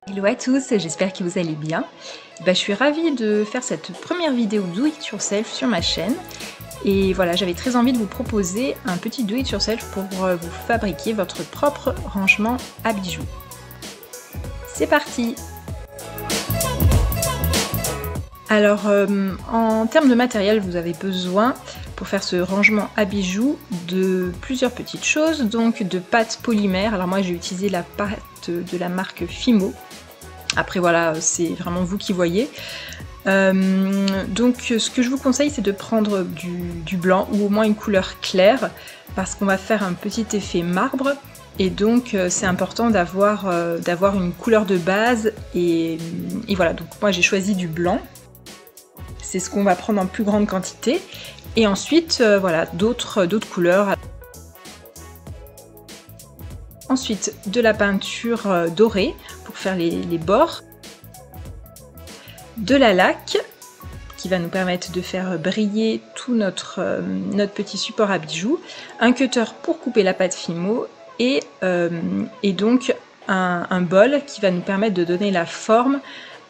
Hello à tous, j'espère que vous allez bien. Je suis ravie de faire cette première vidéo do it yourself sur ma chaîne. Et voilà, j'avais très envie de vous proposer un petit do it yourself pour vous fabriquer votre propre rangement à bijoux. C'est parti! Alors, en termes de matériel, vous avez besoin, pour faire ce rangement à bijoux, de plusieurs petites choses. Donc de pâte polymère. Alors moi j'ai utilisé la pâte de la marque Fimo. Après voilà, c'est vraiment vous qui voyez. Donc ce que je vous conseille, c'est de prendre du blanc ou au moins une couleur claire, parce qu'on va faire un petit effet marbre. Et donc c'est important d'avoir une couleur de base. Et voilà, donc moi j'ai choisi du blanc. C'est ce qu'on va prendre en plus grande quantité. Et ensuite, voilà, d'autres couleurs. Ensuite, de la peinture dorée pour faire les bords. De la laque qui va nous permettre de faire briller tout notre petit support à bijoux. Un cutter pour couper la pâte Fimo. Et donc un bol qui va nous permettre de donner la forme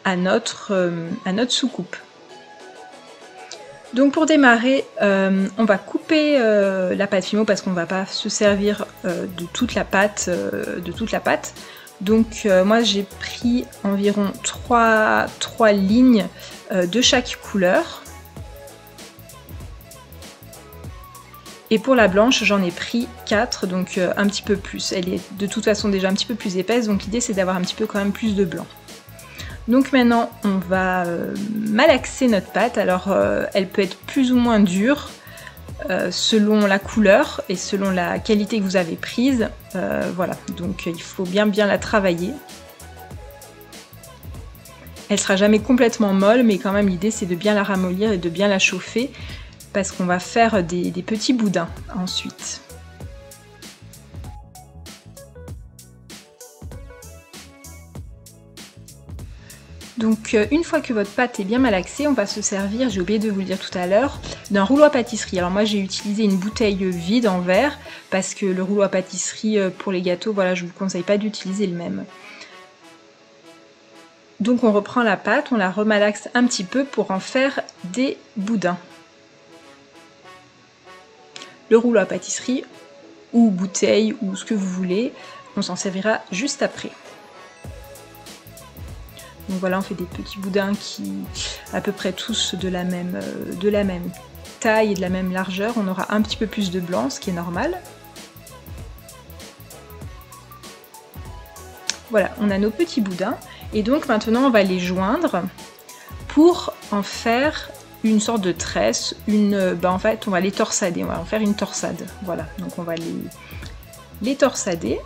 à notre soucoupe. Donc pour démarrer, on va couper la pâte Fimo parce qu'on ne va pas se servir de toute la pâte. Donc moi j'ai pris environ 3 lignes de chaque couleur. Et pour la blanche, j'en ai pris 4, donc un petit peu plus. Elle est de toute façon déjà un petit peu plus épaisse, donc l'idée c'est d'avoir un petit peu quand même plus de blanc. Donc maintenant on va malaxer notre pâte. Alors elle peut être plus ou moins dure selon la couleur et selon la qualité que vous avez prise. Voilà, donc il faut bien la travailler. Elle sera jamais complètement molle, mais quand même l'idée c'est de bien la ramollir et de bien la chauffer, parce qu'on va faire des petits boudins ensuite. Donc une fois que votre pâte est bien malaxée, on va se servir, j'ai oublié de vous le dire tout à l'heure, d'un rouleau à pâtisserie. Alors moi j'ai utilisé une bouteille vide en verre, parce que le rouleau à pâtisserie pour les gâteaux, voilà, je vous conseille pas d'utiliser le même. Donc on reprend la pâte, on la remalaxe un petit peu pour en faire des boudins. Le rouleau à pâtisserie, ou bouteille, ou ce que vous voulez, on s'en servira juste après. Donc voilà, on fait des petits boudins qui, à peu près tous de la même taille et de la même largeur. On aura un petit peu plus de blanc, ce qui est normal. Voilà, on a nos petits boudins. Et donc maintenant, on va les joindre pour en faire une sorte de tresse. En fait, on va les torsader. On va en faire une torsade. Voilà, donc on va les torsader.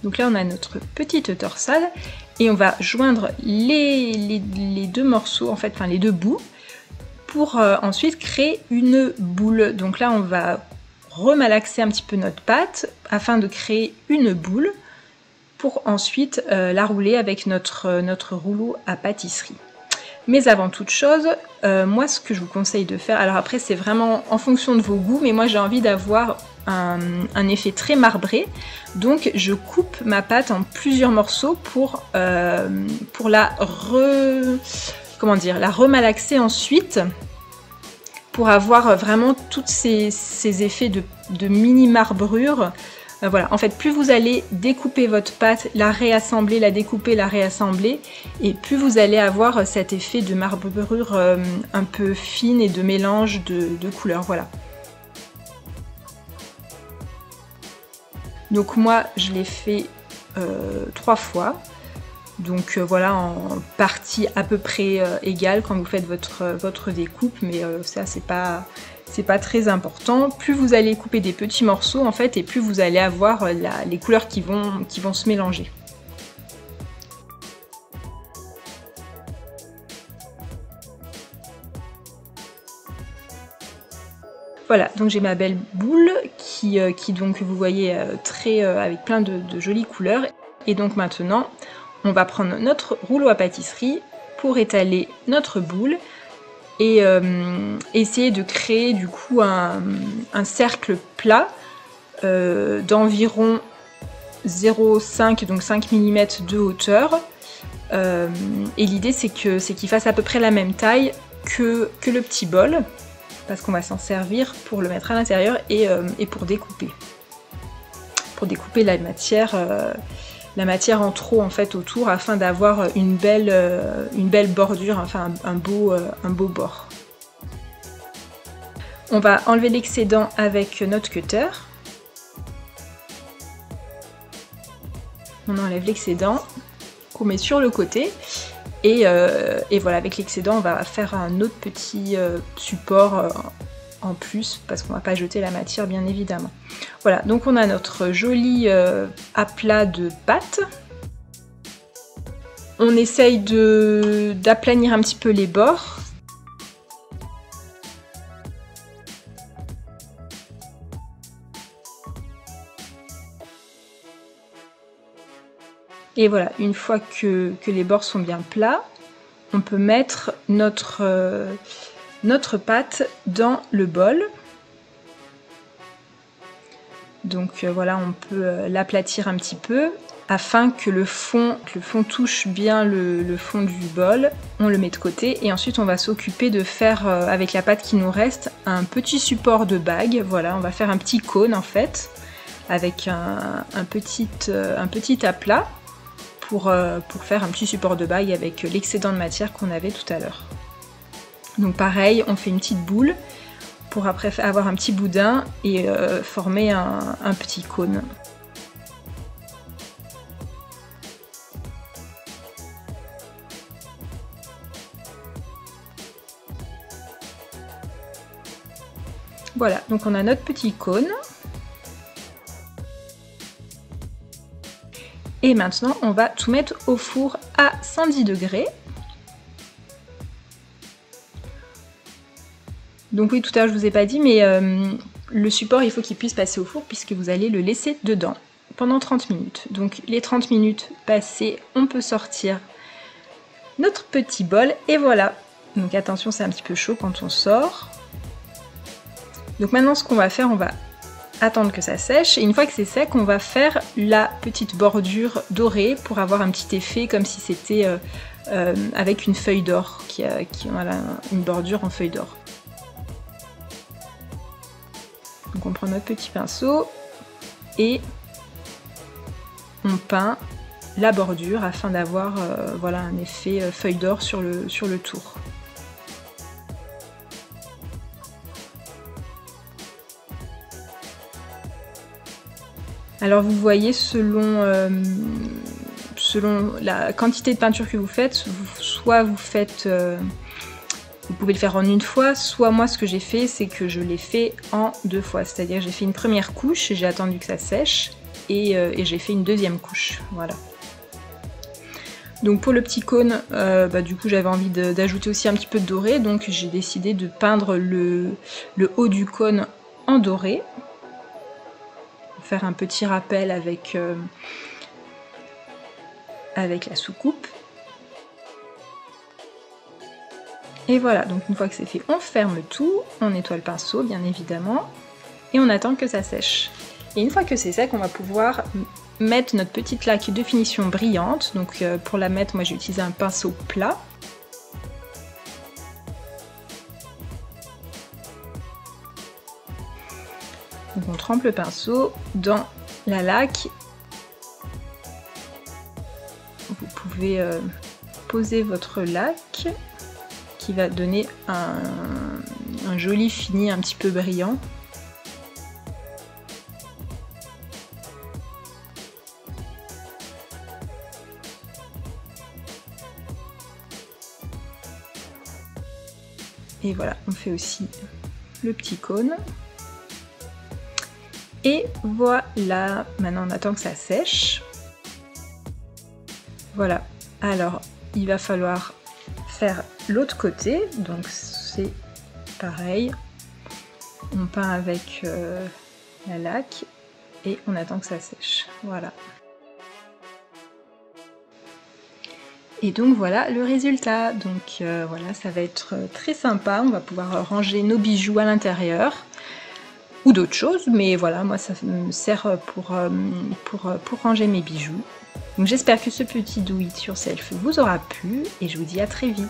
Donc là on a notre petite torsade et on va joindre les deux morceaux, en fait, enfin les deux bouts, pour ensuite créer une boule. Donc là on va remalaxer un petit peu notre pâte afin de créer une boule pour ensuite la rouler avec notre rouleau à pâtisserie. Mais avant toute chose, moi ce que je vous conseille de faire, alors après c'est vraiment en fonction de vos goûts, mais moi j'ai envie d'avoir un effet très marbré, donc je coupe ma pâte en plusieurs morceaux pour la remalaxer ensuite, pour avoir vraiment tous ces effets de mini marbrure. Voilà, en fait plus vous allez découper votre pâte, la réassembler, la découper, la réassembler, et plus vous allez avoir cet effet de marbrure un peu fine et de mélange de couleurs, voilà. Donc moi je l'ai fait 3 fois, donc voilà, en partie à peu près égale quand vous faites votre découpe, mais ça c'est pas très important. Plus vous allez couper des petits morceaux en fait, et plus vous allez avoir les couleurs qui vont se mélanger. Voilà, donc j'ai ma belle boule qui donc vous voyez avec plein de jolies couleurs. Et donc maintenant, on va prendre notre rouleau à pâtisserie pour étaler notre boule et essayer de créer du coup un cercle plat d'environ 0,5 donc 5 mm de hauteur. Et l'idée c'est qu'il fasse à peu près la même taille que le petit bol, parce qu'on va s'en servir pour le mettre à l'intérieur et pour découper. Pour découper la matière en trop en fait autour, afin d'avoir une belle bordure, enfin un beau bord. On va enlever l'excédent avec notre cutter. On enlève l'excédent qu'on met sur le côté et voilà, avec l'excédent on va faire un autre petit support en plus, parce qu'on va pas jeter la matière bien évidemment. Voilà, donc on a notre joli aplat de pâte. On essaye d'aplanir un petit peu les bords. Et voilà, une fois que les bords sont bien plats, on peut mettre notre pâte dans le bol. Donc voilà, on peut l'aplatir un petit peu afin que le fond touche bien le fond du bol. On le met de côté et ensuite on va s'occuper de faire avec la pâte qui nous reste un petit support de bague. Voilà, on va faire un petit cône en fait avec un petit aplat pour faire un petit support de bague avec l'excédent de matière qu'on avait tout à l'heure. Donc pareil, on fait une petite boule pour après avoir un petit boudin et former un petit cône. Voilà, donc on a notre petit cône. Et maintenant, on va tout mettre au four à 110 degrés. Donc oui, tout à l'heure je vous ai pas dit, mais le support il faut qu'il puisse passer au four puisque vous allez le laisser dedans pendant 30 minutes. Donc les 30 minutes passées, on peut sortir notre petit bol et voilà. Donc attention, c'est un petit peu chaud quand on sort. Donc maintenant ce qu'on va faire, on va attendre que ça sèche et une fois que c'est sec, on va faire la petite bordure dorée pour avoir un petit effet comme si c'était avec une feuille d'or, voilà, une bordure en feuille d'or. Donc on prend notre petit pinceau et on peint la bordure afin d'avoir voilà, un effet feuille d'or sur le tour. Alors vous voyez, selon la quantité de peinture que vous faites, soit vous faites... vous pouvez le faire en une fois, soit moi ce que j'ai fait, c'est que je l'ai fait en 2 fois. C'est-à-dire j'ai fait une première couche, j'ai attendu que ça sèche, et j'ai fait une deuxième couche. Voilà. Donc pour le petit cône, du coup j'avais envie d'ajouter aussi un petit peu de doré, donc j'ai décidé de peindre le haut du cône en doré. Faire un petit rappel avec la soucoupe. Et voilà, donc une fois que c'est fait, on ferme tout, on nettoie le pinceau bien évidemment, et on attend que ça sèche. Et une fois que c'est sec, on va pouvoir mettre notre petite laque de finition brillante. Donc pour la mettre, moi j'ai utilisé un pinceau plat. Donc on trempe le pinceau dans la laque. Vous pouvez poser votre laque qui va donner un joli fini un petit peu brillant. Et voilà, on fait aussi le petit cône. Et voilà, maintenant on attend que ça sèche. Voilà, alors il va falloir faire l'autre côté, donc c'est pareil. On peint avec la laque et on attend que ça sèche. Voilà. Et donc voilà le résultat. Donc voilà, ça va être très sympa, on va pouvoir ranger nos bijoux à l'intérieur ou d'autres choses, mais voilà, moi ça me sert pour ranger mes bijoux. Donc j'espère que ce petit do it yourself vous aura plu et je vous dis à très vite.